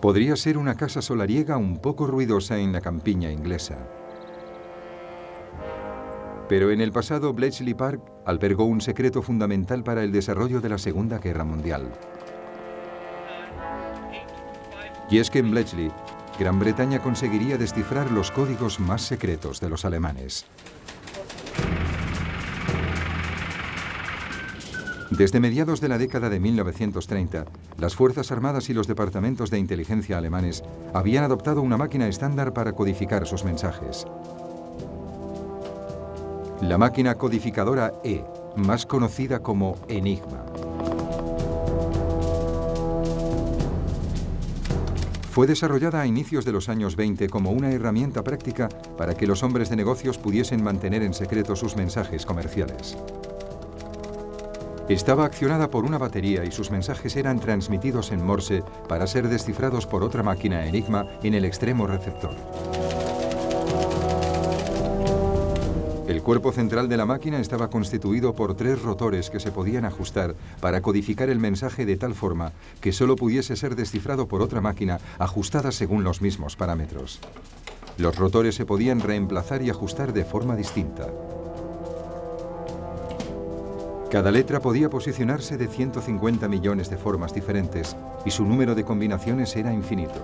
Podría ser una casa solariega un poco ruidosa en la campiña inglesa. Pero en el pasado, Bletchley Park albergó un secreto fundamental para el desarrollo de la Segunda Guerra Mundial. Y es que en Bletchley, Gran Bretaña conseguiría descifrar los códigos más secretos de los alemanes. Desde mediados de la década de 1930, las Fuerzas Armadas y los departamentos de inteligencia alemanes habían adoptado una máquina estándar para codificar sus mensajes. La máquina codificadora E, más conocida como Enigma. Fue desarrollada a inicios de los años 20 como una herramienta práctica para que los hombres de negocios pudiesen mantener en secreto sus mensajes comerciales. Estaba accionada por una batería y sus mensajes eran transmitidos en Morse para ser descifrados por otra máquina Enigma en el extremo receptor. El cuerpo central de la máquina estaba constituido por 3 rotores que se podían ajustar para codificar el mensaje de tal forma que solo pudiese ser descifrado por otra máquina ajustada según los mismos parámetros. Los rotores se podían reemplazar y ajustar de forma distinta. Cada letra podía posicionarse de 150 millones de formas diferentes y su número de combinaciones era infinito.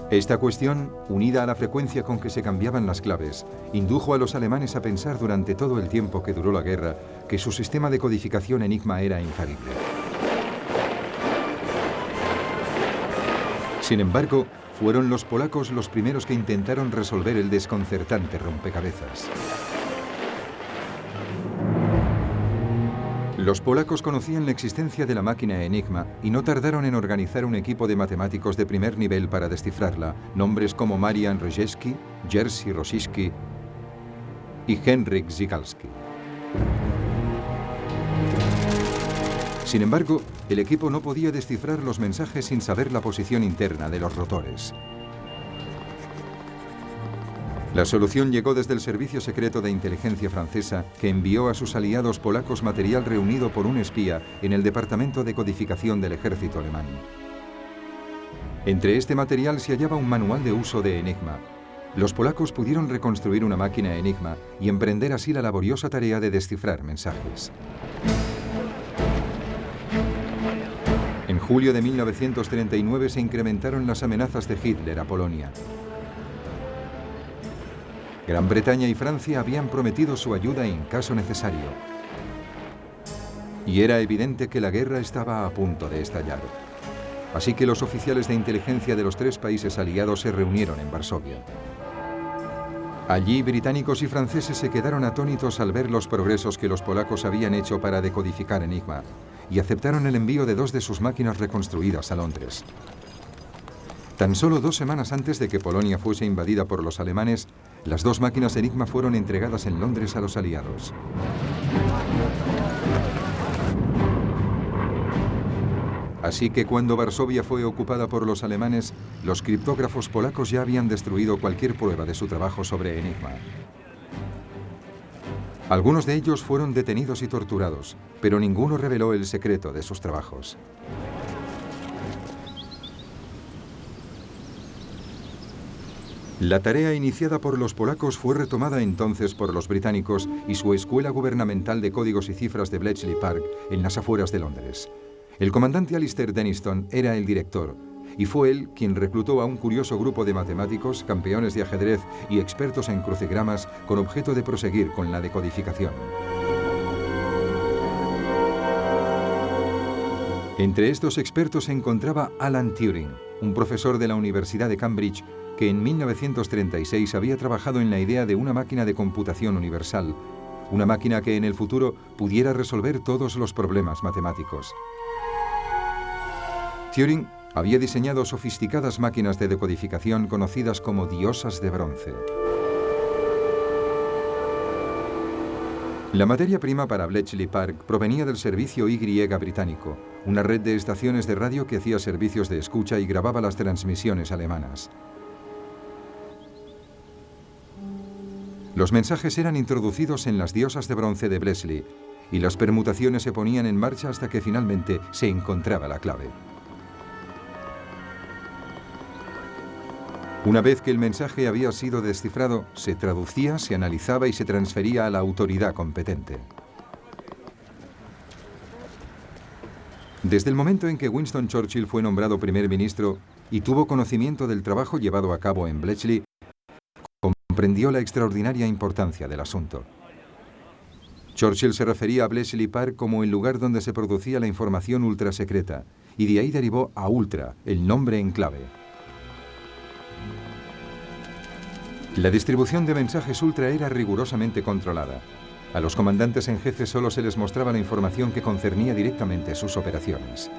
Esta cuestión, unida a la frecuencia con que se cambiaban las claves, indujo a los alemanes a pensar durante todo el tiempo que duró la guerra que su sistema de codificación Enigma era infalible. Sin embargo, fueron los polacos los primeros que intentaron resolver el desconcertante rompecabezas. Los polacos conocían la existencia de la máquina Enigma y no tardaron en organizar un equipo de matemáticos de primer nivel para descifrarla, nombres como Marian Rejewski, Jerzy Rossicki y Henryk Zygalski. Sin embargo, el equipo no podía descifrar los mensajes sin saber la posición interna de los rotores. La solución llegó desde el Servicio Secreto de Inteligencia francesa, que envió a sus aliados polacos material reunido por un espía en el Departamento de Codificación del Ejército alemán. Entre este material se hallaba un manual de uso de Enigma. Los polacos pudieron reconstruir una máquina Enigma y emprender así la laboriosa tarea de descifrar mensajes. En julio de 1939 se incrementaron las amenazas de Hitler a Polonia. Gran Bretaña y Francia habían prometido su ayuda en caso necesario. Y era evidente que la guerra estaba a punto de estallar. Así que los oficiales de inteligencia de los 3 países aliados se reunieron en Varsovia. Allí, británicos y franceses se quedaron atónitos al ver los progresos que los polacos habían hecho para decodificar Enigma y aceptaron el envío de 2 de sus máquinas reconstruidas a Londres. Tan solo 2 semanas antes de que Polonia fuese invadida por los alemanes, las 2 máquinas Enigma fueron entregadas en Londres a los aliados. Así que cuando Varsovia fue ocupada por los alemanes, los criptógrafos polacos ya habían destruido cualquier prueba de su trabajo sobre Enigma. Algunos de ellos fueron detenidos y torturados, pero ninguno reveló el secreto de sus trabajos. La tarea iniciada por los polacos fue retomada entonces por los británicos y su Escuela Gubernamental de Códigos y Cifras de Bletchley Park, en las afueras de Londres. El comandante Alistair Denniston era el director, y fue él quien reclutó a un curioso grupo de matemáticos, campeones de ajedrez y expertos en crucigramas con objeto de proseguir con la decodificación. Entre estos expertos se encontraba Alan Turing, un profesor de la Universidad de Cambridge, que en 1936 había trabajado en la idea de una máquina de computación universal, una máquina que en el futuro pudiera resolver todos los problemas matemáticos. Turing había diseñado sofisticadas máquinas de decodificación conocidas como diosas de bronce. La materia prima para Bletchley Park provenía del servicio Y británico, una red de estaciones de radio que hacía servicios de escucha y grababa las transmisiones alemanas. Los mensajes eran introducidos en las diosas de bronce de Bletchley y las permutaciones se ponían en marcha hasta que finalmente se encontraba la clave. Una vez que el mensaje había sido descifrado, se traducía, se analizaba y se transfería a la autoridad competente. Desde el momento en que Winston Churchill fue nombrado primer ministro y tuvo conocimiento del trabajo llevado a cabo en Bletchley, comprendió la extraordinaria importancia del asunto. Churchill se refería a Bletchley Park como el lugar donde se producía la información ultrasecreta, y de ahí derivó a Ultra, el nombre en clave. La distribución de mensajes Ultra era rigurosamente controlada. A los comandantes en jefe solo se les mostraba la información que concernía directamente sus operaciones.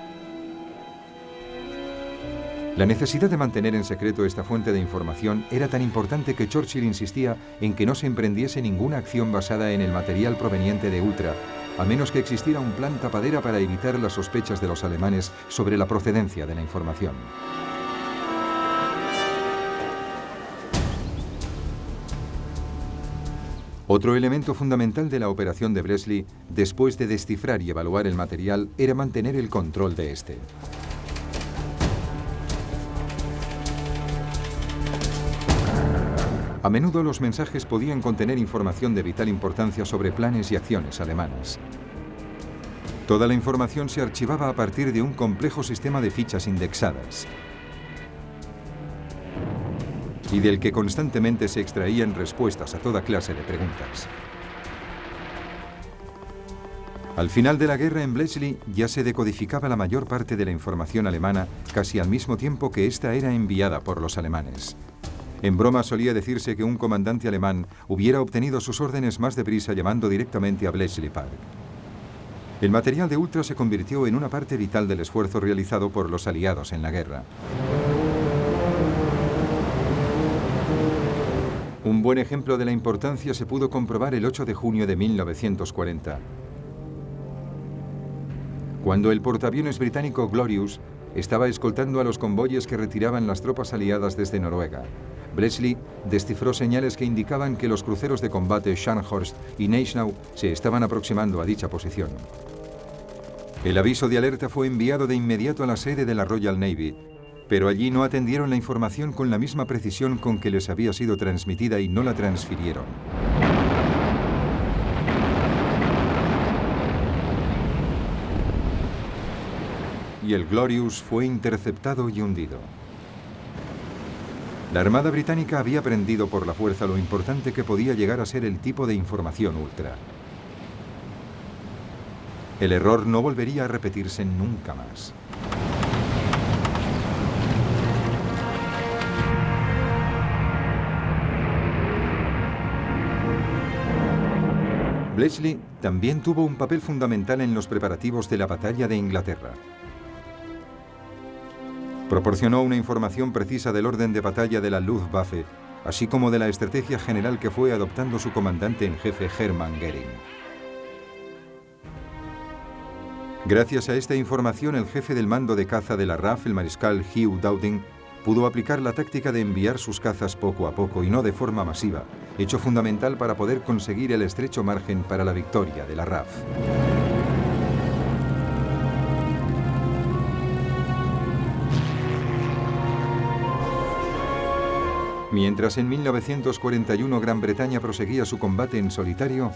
La necesidad de mantener en secreto esta fuente de información era tan importante que Churchill insistía en que no se emprendiese ninguna acción basada en el material proveniente de Ultra, a menos que existiera un plan tapadera para evitar las sospechas de los alemanes sobre la procedencia de la información. Otro elemento fundamental de la operación de Bletchley, después de descifrar y evaluar el material, era mantener el control de este. A menudo los mensajes podían contener información de vital importancia sobre planes y acciones alemanas. Toda la información se archivaba a partir de un complejo sistema de fichas indexadas, y del que constantemente se extraían respuestas a toda clase de preguntas. Al final de la guerra en Bletchley ya se decodificaba la mayor parte de la información alemana casi al mismo tiempo que ésta era enviada por los alemanes. En broma solía decirse que un comandante alemán hubiera obtenido sus órdenes más deprisa llamando directamente a Bletchley Park. El material de Ultra se convirtió en una parte vital del esfuerzo realizado por los aliados en la guerra. Un buen ejemplo de la importancia se pudo comprobar el 8 de junio de 1940, cuando el portaaviones británico Glorious estaba escoltando a los convoyes que retiraban las tropas aliadas desde Noruega. Bletchley descifró señales que indicaban que los cruceros de combate Scharnhorst y Gneisenau se estaban aproximando a dicha posición. El aviso de alerta fue enviado de inmediato a la sede de la Royal Navy, pero allí no atendieron la información con la misma precisión con que les había sido transmitida y no la transfirieron. Y el Glorious fue interceptado y hundido. La Armada Británica había aprendido por la fuerza lo importante que podía llegar a ser el tipo de información Ultra. El error no volvería a repetirse nunca más. Bletchley también tuvo un papel fundamental en los preparativos de la Batalla de Inglaterra. Proporcionó una información precisa del orden de batalla de la Luftwaffe, así como de la estrategia general que fue adoptando su comandante en jefe Hermann Göring. Gracias a esta información, el jefe del mando de caza de la RAF, el mariscal Hugh Dowding, pudo aplicar la táctica de enviar sus cazas poco a poco y no de forma masiva, hecho fundamental para poder conseguir el estrecho margen para la victoria de la RAF. Mientras en 1941 Gran Bretaña proseguía su combate en solitario,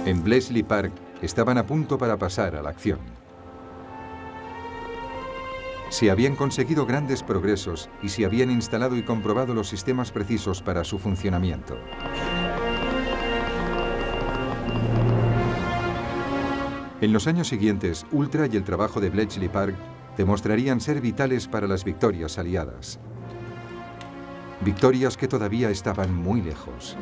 en Bletchley Park estaban a punto para pasar a la acción. Se habían conseguido grandes progresos y se habían instalado y comprobado los sistemas precisos para su funcionamiento. En los años siguientes, Ultra y el trabajo de Bletchley Park demostrarían ser vitales para las victorias aliadas. Victorias que todavía estaban muy lejos.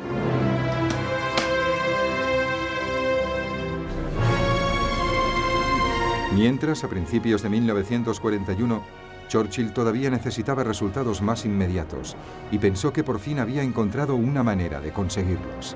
Mientras, a principios de 1941, Churchill todavía necesitaba resultados más inmediatos y pensó que por fin había encontrado una manera de conseguirlos.